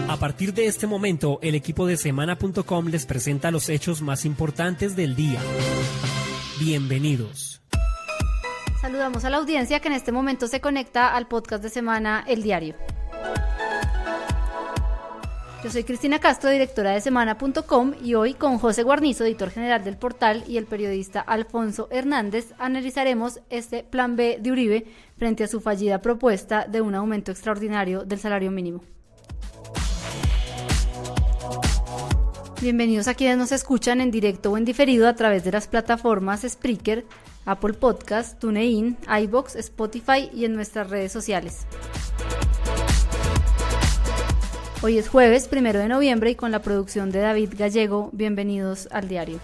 A partir de este momento, el equipo de Semana.com les presenta los hechos más importantes del día. Bienvenidos. Saludamos a la audiencia que en este momento se conecta al podcast de Semana El Diario. Yo soy Cristina Castro, directora de Semana.com, y hoy con José Guarnizo, editor general del portal, y el periodista Alfonso Hernández, analizaremos este plan B de Uribe frente a su fallida propuesta de un aumento extraordinario del salario mínimo. Bienvenidos a quienes nos escuchan en directo o en diferido a través de las plataformas Spreaker, Apple Podcast, TuneIn, iVoox, Spotify y en nuestras redes sociales. Hoy es jueves 1 de noviembre y con la producción de David Gallego, bienvenidos al diario.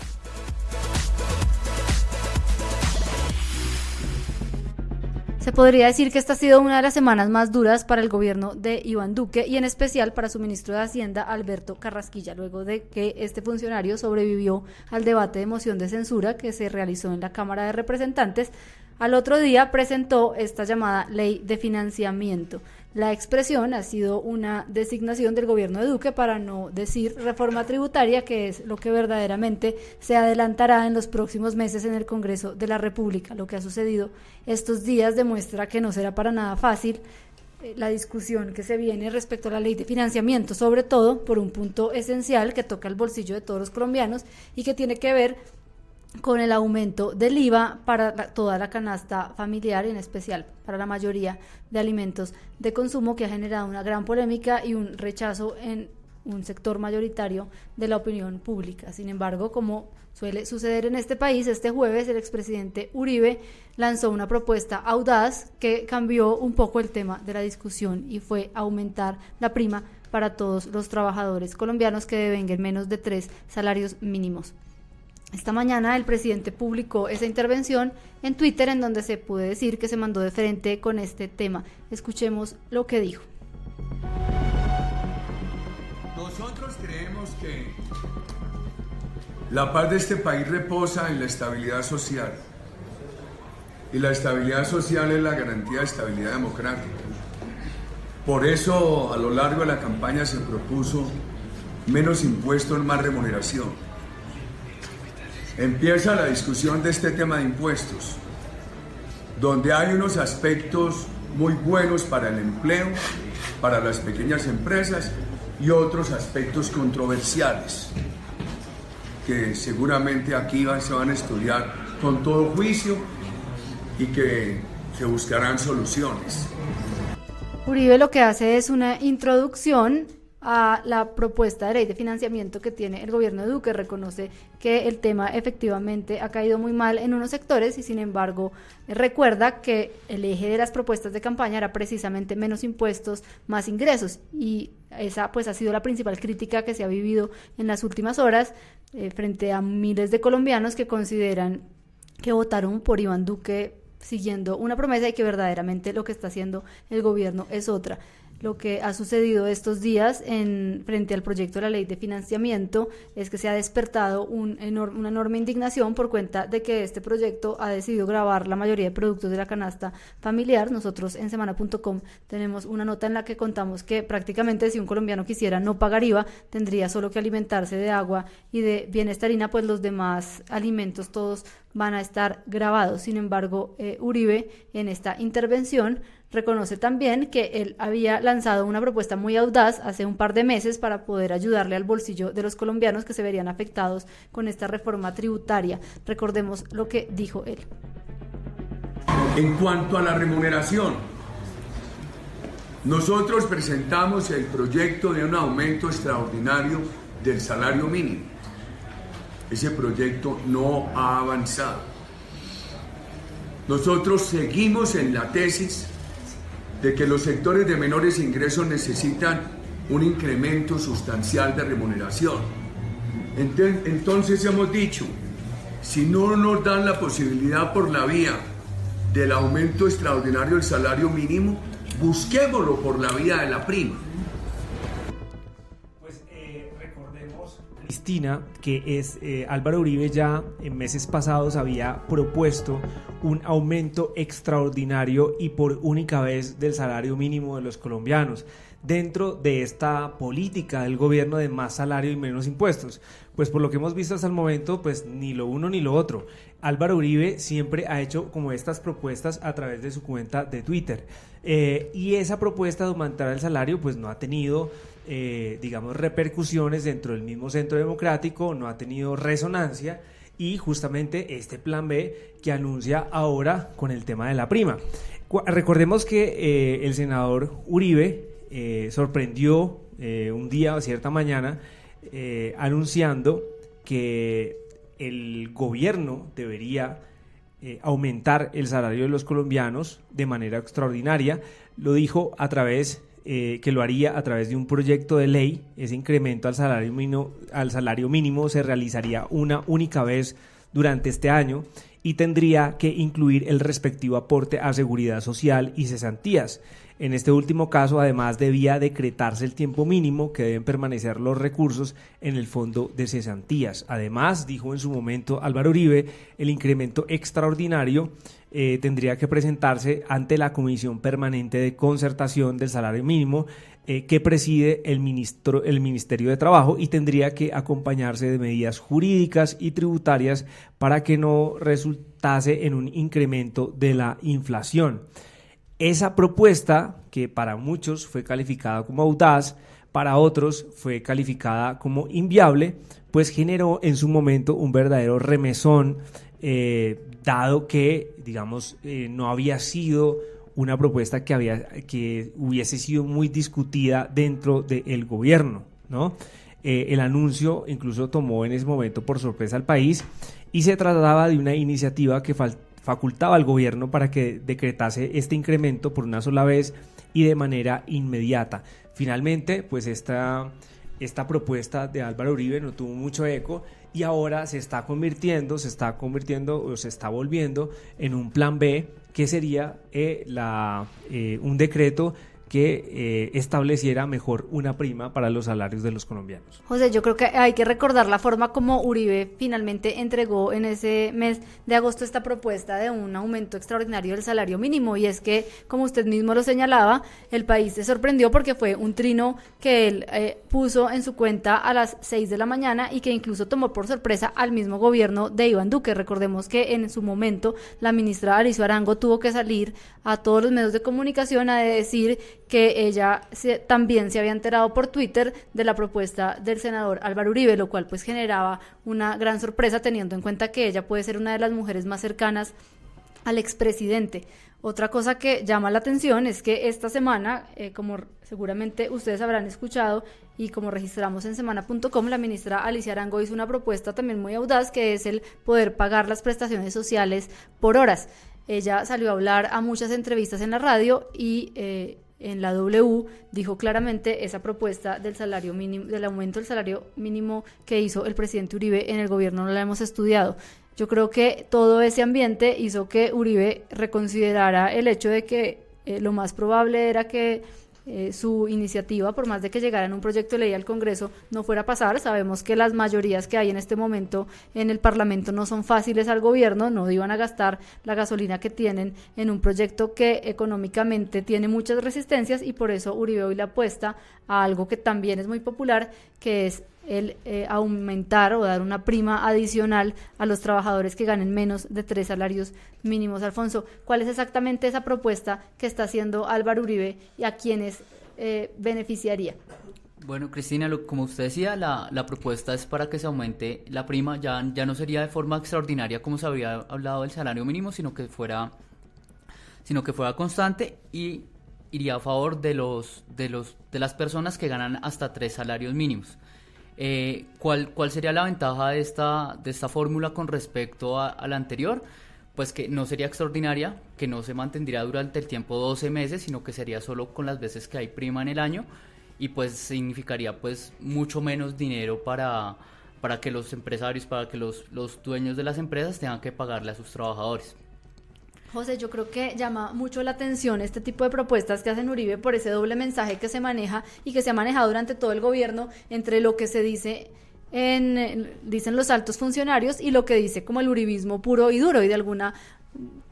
Se podría decir que esta ha sido una de las semanas más duras para el gobierno de Iván Duque y en especial para su ministro de Hacienda, Alberto Carrasquilla, luego de que este funcionario sobrevivió al debate de moción de censura que se realizó en la Cámara de Representantes. Al otro día presentó esta llamada ley de financiamiento. La expresión ha sido una designación del gobierno de Duque para no decir reforma tributaria, que es lo que verdaderamente se adelantará en los próximos meses en el Congreso de la República. Lo que ha sucedido estos días demuestra que no será para nada fácil la discusión que se viene respecto a la ley de financiamiento, sobre todo por un punto esencial que toca el bolsillo de todos los colombianos y que tiene que ver con el aumento del IVA para toda la canasta familiar, en especial para la mayoría de alimentos de consumo, que ha generado una gran polémica y un rechazo en un sector mayoritario de la opinión pública. Sin embargo, como suele suceder en este país, este jueves el expresidente Uribe lanzó una propuesta audaz que cambió un poco el tema de la discusión y fue aumentar la prima para todos los trabajadores colombianos que devenguen menos de 3 salarios mínimos. Esta mañana el presidente publicó esa intervención en Twitter en donde se puede decir que se mandó de frente con este tema. Escuchemos lo que dijo. Nosotros creemos que la paz de este país reposa en la estabilidad social. Y la estabilidad social es la garantía de estabilidad democrática. Por eso, a lo largo de la campaña se propuso menos impuestos, más remuneración. Empieza la discusión de este tema de impuestos, donde hay unos aspectos muy buenos para el empleo, para las pequeñas empresas y otros aspectos controversiales que seguramente aquí se van a estudiar con todo juicio y que se buscarán soluciones. Uribe lo que hace es una introducción a la propuesta de ley de financiamiento que tiene el gobierno de Duque. Reconoce que el tema efectivamente ha caído muy mal en unos sectores y sin embargo recuerda que el eje de las propuestas de campaña era precisamente menos impuestos, más ingresos, y esa pues ha sido la principal crítica que se ha vivido en las últimas horas frente a miles de colombianos que consideran que votaron por Iván Duque siguiendo una promesa y que verdaderamente lo que está haciendo el gobierno es otra. Lo que ha sucedido estos días frente al proyecto de la ley de financiamiento es que se ha despertado una enorme indignación por cuenta de que este proyecto ha decidido gravar la mayoría de productos de la canasta familiar. Nosotros en Semana.com tenemos una nota en la que contamos que prácticamente si un colombiano quisiera no pagar IVA, tendría solo que alimentarse de agua y de bienestarina, pues los demás alimentos todos van a estar grabados. Sin embargo, Uribe en esta intervención reconoce también que él había lanzado una propuesta muy audaz hace un par de meses para poder ayudarle al bolsillo de los colombianos que se verían afectados con esta reforma tributaria. Recordemos lo que dijo él. En cuanto a la remuneración, nosotros presentamos el proyecto de un aumento extraordinario del salario mínimo. Ese proyecto no ha avanzado. Nosotros seguimos en la tesis de que los sectores de menores ingresos necesitan un incremento sustancial de remuneración. Entonces hemos dicho, si no nos dan la posibilidad por la vía del aumento extraordinario del salario mínimo, busquémoslo por la vía de la prima. Cristina, que es Álvaro Uribe ya en meses pasados había propuesto un aumento extraordinario y por única vez del salario mínimo de los colombianos, dentro de esta política del gobierno de más salario y menos impuestos. Pues por lo que hemos visto hasta el momento, pues ni lo uno ni lo otro. Álvaro Uribe siempre ha hecho como estas propuestas a través de su cuenta de Twitter, y esa propuesta de aumentar el salario pues no ha tenido digamos repercusiones dentro del mismo Centro Democrático, no ha tenido resonancia, y justamente este plan B que anuncia ahora con el tema de la prima. Recordemos que el senador Uribe sorprendió un día o cierta mañana anunciando que el gobierno debería aumentar el salario de los colombianos de manera extraordinaria. Lo dijo a través que lo haría a través de un proyecto de ley. Ese incremento al salario mínimo se realizaría una única vez durante este año y tendría que incluir el respectivo aporte a seguridad social y cesantías. En este último caso, además, debía decretarse el tiempo mínimo que deben permanecer los recursos en el fondo de cesantías. Además, dijo en su momento Álvaro Uribe, el incremento extraordinario tendría que presentarse ante la Comisión Permanente de Concertación del Salario Mínimo que preside el Ministerio de Trabajo, y tendría que acompañarse de medidas jurídicas y tributarias para que no resultase en un incremento de la inflación. Esa propuesta, que para muchos fue calificada como audaz, para otros fue calificada como inviable, pues generó en su momento un verdadero remesón, dado que, digamos, no había sido una propuesta que hubiese sido muy discutida dentro del gobierno, ¿no? El anuncio incluso tomó en ese momento por sorpresa al país, y se trataba de una iniciativa que facultaba al gobierno para que decretase este incremento por una sola vez y de manera inmediata. Finalmente, pues esta propuesta de Álvaro Uribe no tuvo mucho eco, y ahora se está volviendo en un plan B, que sería un decreto que estableciera mejor una prima para los salarios de los colombianos. José, yo creo que hay que recordar la forma como Uribe finalmente entregó en ese mes de agosto esta propuesta de un aumento extraordinario del salario mínimo, y es que, como usted mismo lo señalaba, el país se sorprendió porque fue un trino que él puso en su cuenta a las 6 de la mañana y que incluso tomó por sorpresa al mismo gobierno de Iván Duque. Recordemos que en su momento la ministra Alicia Arango tuvo que salir a todos los medios de comunicación a decir que ella también se había enterado por Twitter de la propuesta del senador Álvaro Uribe, lo cual pues generaba una gran sorpresa, teniendo en cuenta que ella puede ser una de las mujeres más cercanas al expresidente. Otra cosa que llama la atención es que esta semana, como seguramente ustedes habrán escuchado y como registramos en semana.com, la ministra Alicia Arango hizo una propuesta también muy audaz, que es el poder pagar las prestaciones sociales por horas. Ella salió a hablar a muchas entrevistas en la radio y en la W dijo claramente esa propuesta del salario mínimo, del aumento del salario mínimo que hizo el presidente Uribe en el gobierno, no la hemos estudiado. Yo creo que todo ese ambiente hizo que Uribe reconsiderara el hecho de que lo más probable era que su iniciativa, por más de que llegara en un proyecto de ley al Congreso, no fuera a pasar. Sabemos que las mayorías que hay en este momento en el Parlamento no son fáciles al gobierno, no iban a gastar la gasolina que tienen en un proyecto que económicamente tiene muchas resistencias, y por eso Uribe hoy le apuesta a algo que también es muy popular, que es el aumentar o dar una prima adicional a los trabajadores que ganen menos de 3 salarios mínimos. Alfonso, ¿cuál es exactamente esa propuesta que está haciendo Álvaro Uribe y a quiénes beneficiaría? Bueno, Cristina, como usted decía, la propuesta es para que se aumente la prima. Ya no sería de forma extraordinaria como se había hablado del salario mínimo, sino que fuera constante, y iría a favor de las personas que ganan hasta 3 salarios mínimos. ¿Cuál sería la ventaja de esta fórmula con respecto a la anterior? Pues que no sería extraordinaria, que no se mantendría durante el tiempo 12 meses, sino que sería solo con las veces que hay prima en el año, y pues significaría pues mucho menos dinero para que los empresarios, para que los dueños de las empresas tengan que pagarle a sus trabajadores. José, yo creo que llama mucho la atención este tipo de propuestas que hacen Uribe por ese doble mensaje que se maneja y que se ha manejado durante todo el gobierno entre lo que se dice dicen los altos funcionarios, y lo que dice como el uribismo puro y duro, y de alguna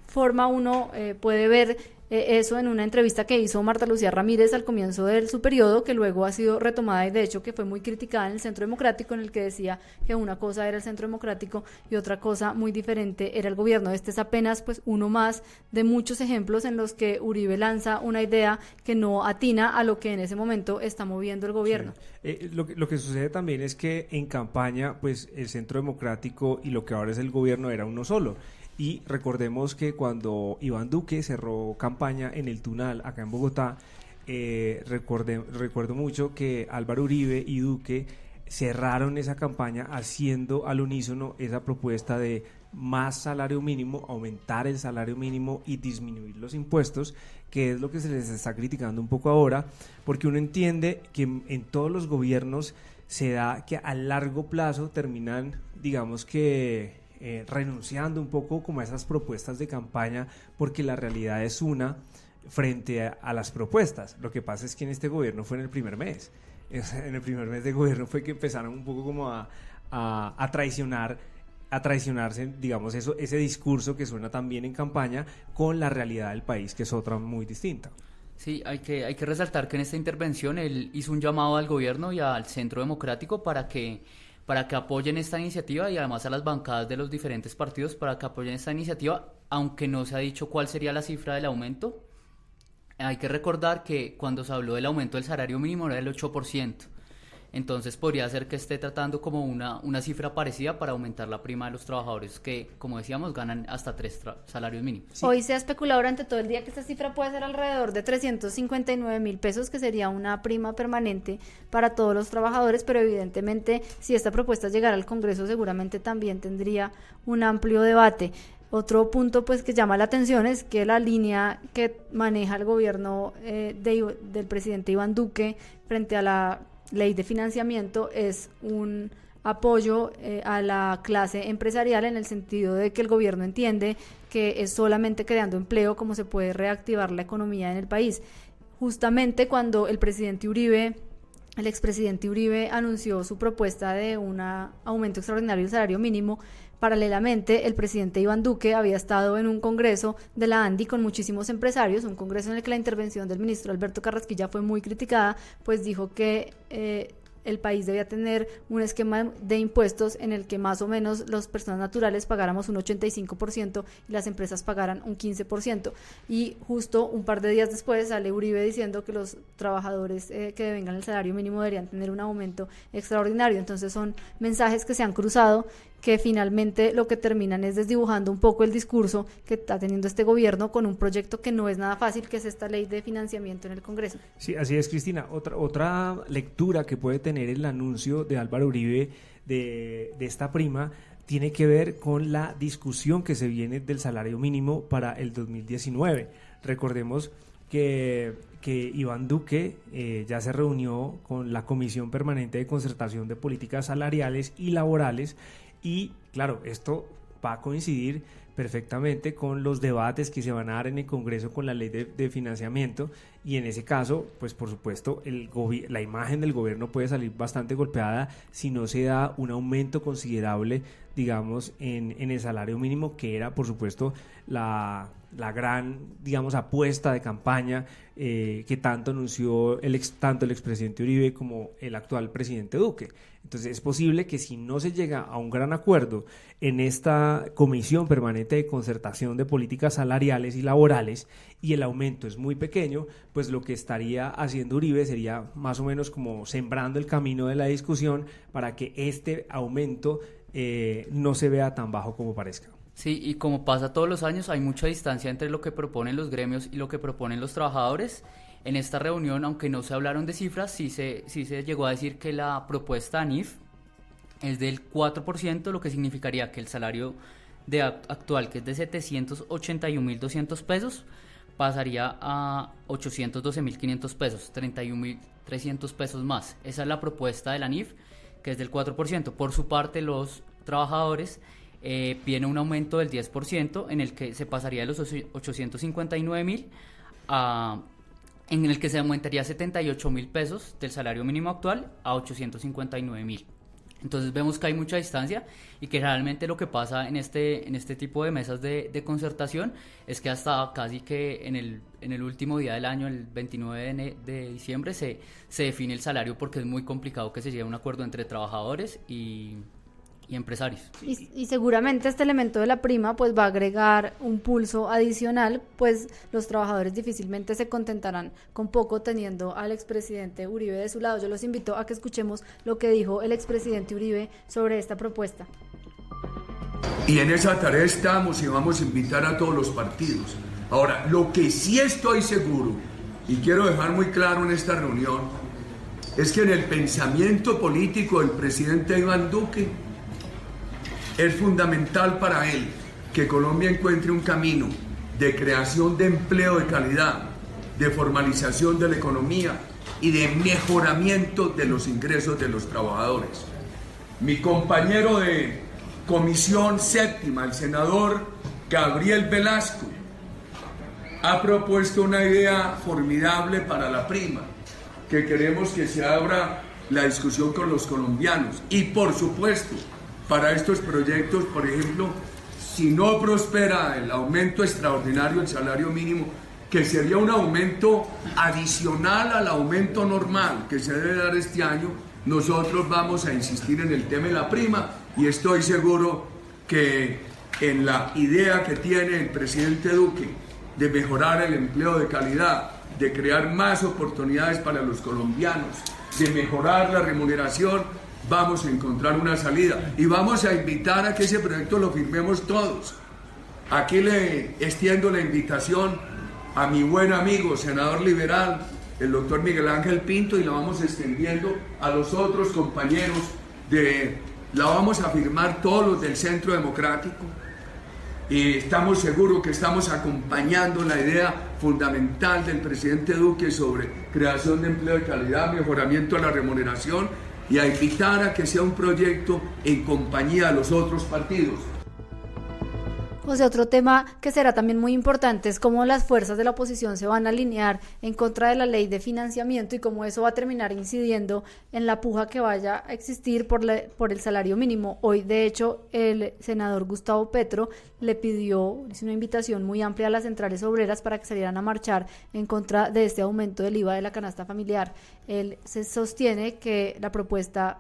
forma uno puede ver eso en una entrevista que hizo Marta Lucía Ramírez al comienzo de su periodo, que luego ha sido retomada y de hecho que fue muy criticada en el Centro Democrático, en el que decía que una cosa era el Centro Democrático y otra cosa muy diferente era el gobierno. Este es apenas pues uno más de muchos ejemplos en los que Uribe lanza una idea que no atina a lo que en ese momento está moviendo el gobierno. Sí. Lo que sucede también es que en campaña pues el Centro Democrático y lo que ahora es el gobierno era uno solo. Y recordemos que cuando Iván Duque cerró campaña en el Tunal, acá en Bogotá, recuerdo mucho que Álvaro Uribe y Duque cerraron esa campaña haciendo al unísono esa propuesta de más salario mínimo, aumentar el salario mínimo y disminuir los impuestos, que es lo que se les está criticando un poco ahora, porque uno entiende que en todos los gobiernos se da que a largo plazo terminan, digamos que renunciando un poco como a esas propuestas de campaña, porque la realidad es una frente a las propuestas. Lo que pasa es que en este gobierno fue en el primer mes. En el primer mes de gobierno fue que empezaron un poco como a traicionarse, digamos, ese discurso que suena tan bien en campaña con la realidad del país, que es otra muy distinta. Sí, hay que resaltar que en esta intervención él hizo un llamado al gobierno y al Centro Democrático para que apoyen esta iniciativa, y además a las bancadas de los diferentes partidos para que apoyen esta iniciativa, aunque no se ha dicho cuál sería la cifra del aumento. Hay que recordar que cuando se habló del aumento del salario mínimo era el 8%, entonces podría ser que esté tratando como una cifra parecida para aumentar la prima de los trabajadores que, como decíamos, ganan hasta 3 salarios mínimos. Sí. Hoy se ha especulado durante todo el día que esta cifra puede ser alrededor de 359.000 pesos, que sería una prima permanente para todos los trabajadores, pero evidentemente si esta propuesta llegara al Congreso seguramente también tendría un amplio debate. Otro punto pues que llama la atención es que la línea que maneja el gobierno del presidente Iván Duque frente a la ley de financiamiento es un apoyo a la clase empresarial, en el sentido de que el gobierno entiende que es solamente creando empleo como se puede reactivar la economía en el país. Justamente cuando el expresidente Uribe anunció su propuesta de un aumento extraordinario del salario mínimo, paralelamente el presidente Iván Duque había estado en un congreso de la ANDI con muchísimos empresarios, un congreso en el que la intervención del ministro Alberto Carrasquilla fue muy criticada, pues dijo que el país debía tener un esquema de impuestos en el que más o menos las personas naturales pagáramos un 85% y las empresas pagaran un 15%. Y justo un par de días después sale Uribe diciendo que los trabajadores que devengan el salario mínimo deberían tener un aumento extraordinario. Entonces son mensajes que se han cruzado, que finalmente lo que terminan es desdibujando un poco el discurso que está teniendo este gobierno con un proyecto que no es nada fácil, que es esta ley de financiamiento en el Congreso. Sí, así es, Cristina. Otra lectura que puede tener el anuncio de Álvaro Uribe de esta prima tiene que ver con la discusión que se viene del salario mínimo para el 2019. Recordemos que Iván Duque ya se reunió con la Comisión Permanente de Concertación de Políticas Salariales y Laborales, y claro, esto va a coincidir perfectamente con los debates que se van a dar en el Congreso con la ley de financiamiento, y en ese caso, pues por supuesto, la imagen del gobierno puede salir bastante golpeada si no se da un aumento considerable, digamos, en el salario mínimo, que era por supuesto la gran, digamos, apuesta de campaña que tanto anunció tanto el expresidente Uribe como el actual presidente Duque. Entonces es posible que si no se llega a un gran acuerdo en esta Comisión Permanente de Concertación de Políticas Salariales y Laborales, y el aumento es muy pequeño, pues lo que estaría haciendo Uribe sería más o menos como sembrando el camino de la discusión para que este aumento no se vea tan bajo como parezca. Sí, y como pasa todos los años, hay mucha distancia entre lo que proponen los gremios y lo que proponen los trabajadores. En esta reunión, aunque no se hablaron de cifras, sí se llegó a decir que la propuesta ANIF es del 4%, lo que significaría que el salario actual, que es de 781.200 pesos, pasaría a 812.500 pesos, 31.300 pesos más. Esa es la propuesta de la ANIF, que es del 4%. Por su parte, los trabajadores viene un aumento del 10%, en el que se pasaría de los 859.000 en el que se aumentaría 78.000 pesos del salario mínimo actual a 859.000. Entonces vemos que hay mucha distancia y que realmente lo que pasa en este tipo de mesas de concertación es que hasta casi que en el último día del año, el 29 de diciembre, se define el salario, porque es muy complicado que se llegue a un acuerdo entre trabajadores y empresarios. Y seguramente este elemento de la prima pues va a agregar un pulso adicional, pues los trabajadores difícilmente se contentarán con poco teniendo al expresidente Uribe de su lado. Yo los invito a que escuchemos lo que dijo el expresidente Uribe sobre esta propuesta. Y en esa tarea estamos y vamos a invitar a todos los partidos. Ahora, lo que sí estoy seguro, y quiero dejar muy claro en esta reunión, es que en el pensamiento político del presidente Iván Duque, es fundamental para él que Colombia encuentre un camino de creación de empleo de calidad, de formalización de la economía y de mejoramiento de los ingresos de los trabajadores. Mi compañero de Comisión Séptima, el senador Gabriel Velasco, ha propuesto una idea formidable para la prima, que queremos que se abra la discusión con los colombianos. Y por supuesto, para estos proyectos, por ejemplo, si no prospera el aumento extraordinario del salario mínimo, que sería un aumento adicional al aumento normal que se debe dar este año, nosotros vamos a insistir en el tema de la prima, y estoy seguro que en la idea que tiene el presidente Duque de mejorar el empleo de calidad, de crear más oportunidades para los colombianos, de mejorar la remuneración, vamos a encontrar una salida y vamos a invitar a que ese proyecto lo firmemos todos. Aquí le extiendo la invitación a mi buen amigo, senador liberal, el doctor Miguel Ángel Pinto, y la vamos extendiendo a los otros compañeros la vamos a firmar todos los del Centro Democrático, y estamos seguros que estamos acompañando la idea fundamental del presidente Duque sobre creación de empleo de calidad, mejoramiento de la remuneración, y a invitar a que sea un proyecto en compañía de los otros partidos. José, otro tema que será también muy importante es cómo las fuerzas de la oposición se van a alinear en contra de la ley de financiamiento y cómo eso va a terminar incidiendo en la puja que vaya a existir por el salario mínimo. Hoy, de hecho, el senador Gustavo Petro hizo una invitación muy amplia a las centrales obreras para que salieran a marchar en contra de este aumento del IVA de la canasta familiar. Él se sostiene que la propuesta,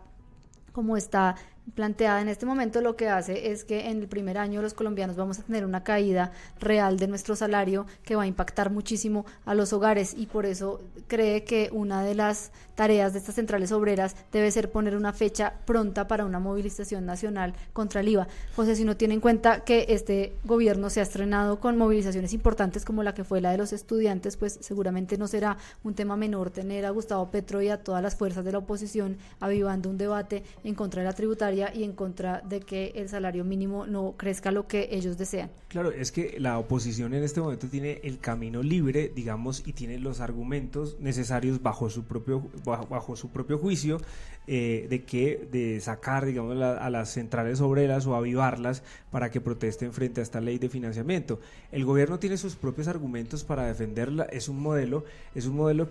como está planteada en este momento, lo que hace es que en el primer año los colombianos vamos a tener una caída real de nuestro salario que va a impactar muchísimo a los hogares, y por eso cree que una de las tareas de estas centrales obreras debe ser poner una fecha pronta para una movilización nacional contra el IVA. José, si uno tiene en cuenta que este gobierno se ha estrenado con movilizaciones importantes como la que fue la de los estudiantes, pues seguramente no será un tema menor tener a Gustavo Petro y a todas las fuerzas de la oposición avivando un debate en contra de la tributaria y en contra de que el salario mínimo no crezca lo que ellos desean. Claro, es que la oposición en este momento tiene el camino libre, digamos, y tiene los argumentos necesarios bajo su propio juicio de sacar, digamos, a las centrales obreras o avivarlas para que protesten frente a esta ley de financiamiento. El gobierno tiene sus propios argumentos para defenderla. Es un modelo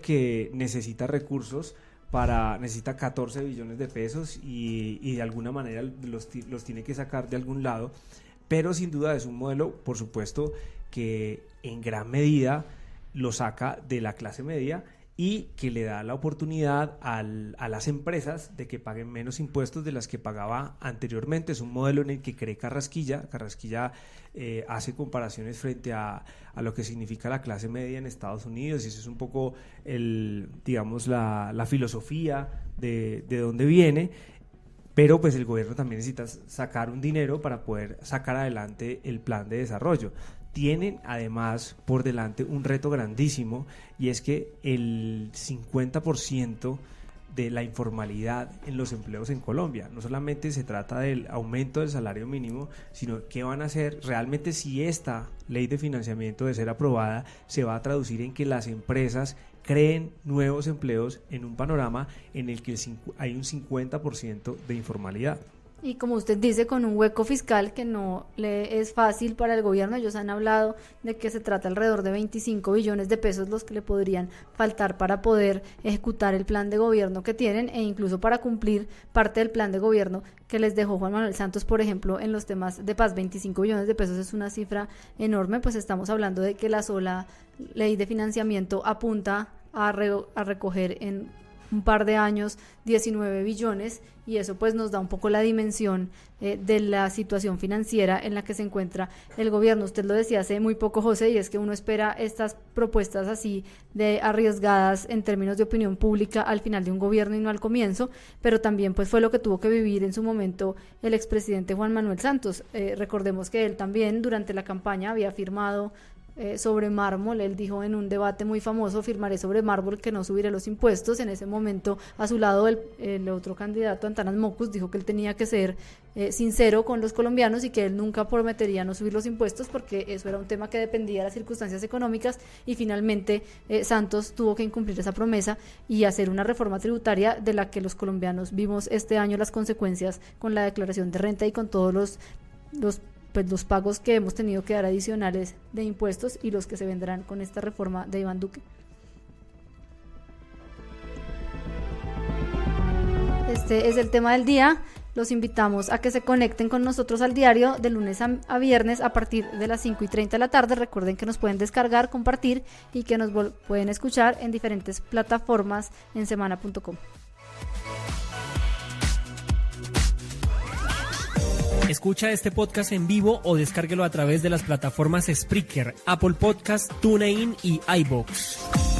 que necesita recursos, necesita 14 billones de pesos y de alguna manera los tiene que sacar de algún lado, pero sin duda es un modelo, por supuesto, que en gran medida lo saca de la clase media y que le da la oportunidad a las empresas de que paguen menos impuestos de las que pagaba anteriormente. Es un modelo en el que cree Carrasquilla hace comparaciones frente a lo que significa la clase media en Estados Unidos, y eso es un poco la filosofía de dónde viene. Pero pues el gobierno también necesita sacar un dinero para poder sacar adelante el plan de desarrollo. Tienen además por delante un reto grandísimo, y es que el 50% de la informalidad en los empleos en Colombia, no solamente se trata del aumento del salario mínimo, sino qué van a hacer realmente si esta ley de financiamiento, de ser aprobada, se va a traducir en que las empresas creen nuevos empleos en un panorama en el que hay un 50% de informalidad. Y como usted dice, con un hueco fiscal que no le es fácil para el gobierno. Ellos han hablado de que se trata alrededor de 25 billones de pesos los que le podrían faltar para poder ejecutar el plan de gobierno que tienen e incluso para cumplir parte del plan de gobierno que les dejó Juan Manuel Santos, por ejemplo, en los temas de paz. 25 billones de pesos es una cifra enorme, pues estamos hablando de que la sola ley de financiamiento apunta a recoger en un par de años 19 billones, y eso pues nos da un poco la dimensión de la situación financiera en la que se encuentra el gobierno. Usted lo decía hace muy poco, José, y es que uno espera estas propuestas así de arriesgadas en términos de opinión pública al final de un gobierno y no al comienzo, pero también pues fue lo que tuvo que vivir en su momento el expresidente Juan Manuel Santos. Recordemos que él también durante la campaña había firmado sobre mármol. Él dijo en un debate muy famoso: firmaré sobre mármol que no subiré los impuestos. En ese momento, a su lado el otro candidato, Antanas Mockus, dijo que él tenía que ser sincero con los colombianos y que él nunca prometería no subir los impuestos porque eso era un tema que dependía de las circunstancias económicas, y finalmente Santos tuvo que incumplir esa promesa y hacer una reforma tributaria de la que los colombianos vimos este año las consecuencias con la declaración de renta y con todos los pagos que hemos tenido que dar adicionales de impuestos y los que se vendrán con esta reforma de Iván Duque. Este es el tema del día. Los invitamos a que se conecten con nosotros al diario de lunes a viernes a partir de las 5:30 de la tarde. Recuerden que nos pueden descargar, compartir y que nos pueden escuchar en diferentes plataformas en semana.com. Escucha este podcast en vivo o descárguelo a través de las plataformas Spreaker, Apple Podcast, TuneIn y iVoox.